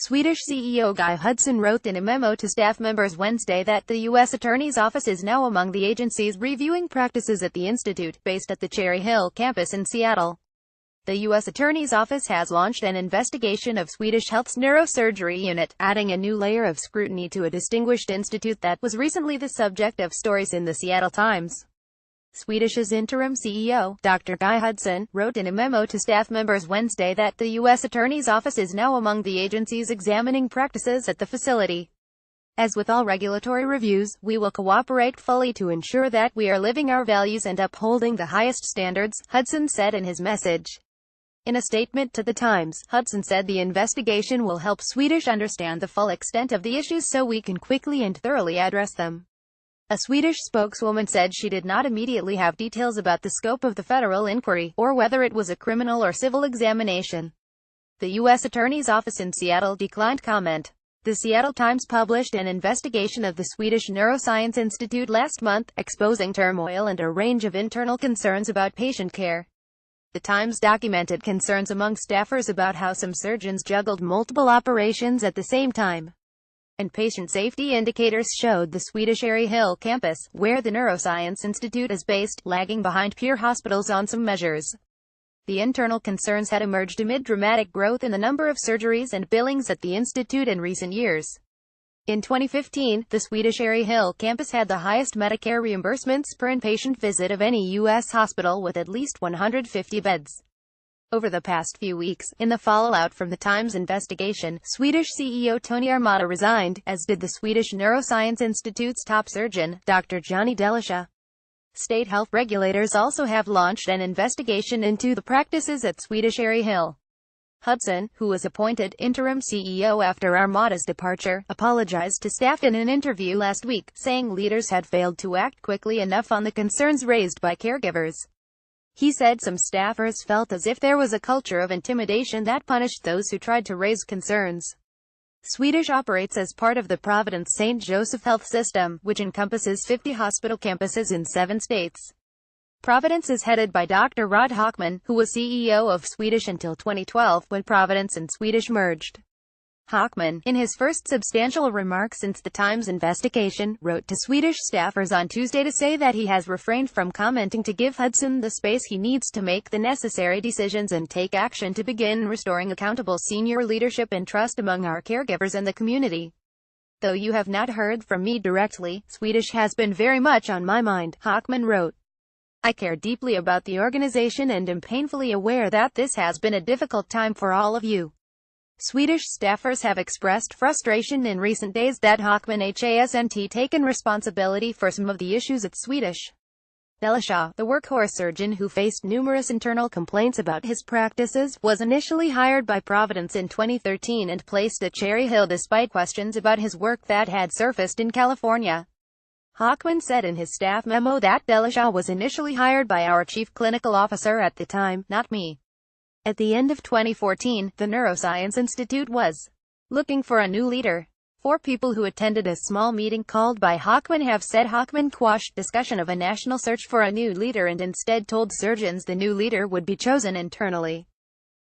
Swedish CEO Guy Hudson wrote in a memo to staff members Wednesday that the U.S. Attorney's Office is now among the agencies reviewing practices at the institute, based at the Cherry Hill campus in Seattle. The U.S. Attorney's Office has launched an investigation of Swedish Health's neurosurgery unit, adding a new layer of scrutiny to a distinguished institute that was recently the subject of stories in the Seattle Times. Swedish's interim CEO, Dr. Guy Hudson, wrote in a memo to staff members Wednesday that the U.S. Attorney's Office is now among the agencies examining practices at the facility. As with all regulatory reviews, we will cooperate fully to ensure that we are living our values and upholding the highest standards, Hudson said in his message. In a statement to the Times, Hudson said the investigation will help Swedish understand the full extent of the issues so we can quickly and thoroughly address them. A Swedish spokeswoman said she did not immediately have details about the scope of the federal inquiry, or whether it was a criminal or civil examination. The U.S. Attorney's Office in Seattle declined comment. The Seattle Times published an investigation of the Swedish Neuroscience Institute last month, exposing turmoil and a range of internal concerns about patient care. The Times documented concerns among staffers about how some surgeons juggled multiple operations at the same time. And patient safety indicators showed the Swedish Cherry Hill campus, where the Neuroscience Institute is based, lagging behind peer hospitals on some measures. The internal concerns had emerged amid dramatic growth in the number of surgeries and billings at the institute in recent years. In 2015, the Swedish Cherry Hill campus had the highest Medicare reimbursements per inpatient visit of any U.S. hospital, with at least 150 beds. Over the past few weeks, in the fallout from the Times investigation, Swedish CEO Tony Armata resigned, as did the Swedish Neuroscience Institute's top surgeon, Dr. Johnny Delisha. State health regulators also have launched an investigation into the practices at Swedish Cherry Hill. Hudson, who was appointed interim CEO after Armata's departure, apologized to staff in an interview last week, saying leaders had failed to act quickly enough on the concerns raised by caregivers. He said some staffers felt as if there was a culture of intimidation that punished those who tried to raise concerns. Swedish operates as part of the Providence St. Joseph Health System, which encompasses 50 hospital campuses in 7 states. Providence is headed by Dr. Rod Hockman, who was CEO of Swedish until 2012, when Providence and Swedish merged. Hockman, in his first substantial remarks since the Times investigation, wrote to Swedish staffers on Tuesday to say that he has refrained from commenting to give Hudson the space he needs to make the necessary decisions and take action to begin restoring accountable senior leadership and trust among our caregivers and the community. Though you have not heard from me directly, Swedish has been very much on my mind, Hockman wrote. I care deeply about the organization and am painfully aware that this has been a difficult time for all of you. Swedish staffers have expressed frustration in recent days that Hockman hasn't taken responsibility for some of the issues at Swedish. Delisha, the workhorse surgeon who faced numerous internal complaints about his practices, was initially hired by Providence in 2013 and placed at Cherry Hill despite questions about his work that had surfaced in California. Hockman said in his staff memo that Delisha was initially hired by our chief clinical officer at the time, not me. At the end of 2014, the Neuroscience Institute was looking for a new leader. 4 people who attended a small meeting called by Hockman have said Hockman quashed discussion of a national search for a new leader and instead told surgeons the new leader would be chosen internally.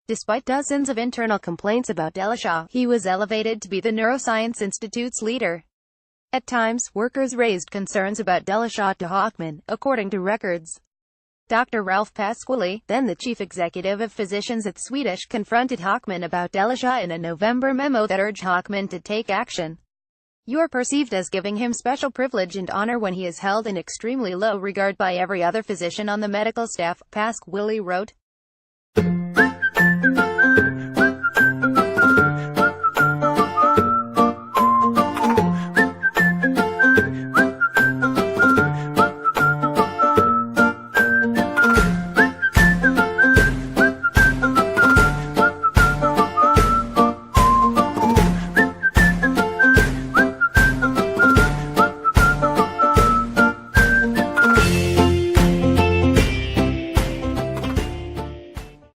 Despite dozens of internal complaints about Delisha, he was elevated to be the Neuroscience Institute's leader. At times, workers raised concerns about Delisha to Hockman, according to records. Dr. Ralph Pasquale, then the chief executive of physicians at Swedish, confronted Hockman about Delisha in a November memo that urged Hockman to take action. You are perceived as giving him special privilege and honor when he is held in extremely low regard by every other physician on the medical staff, Pasquale wrote.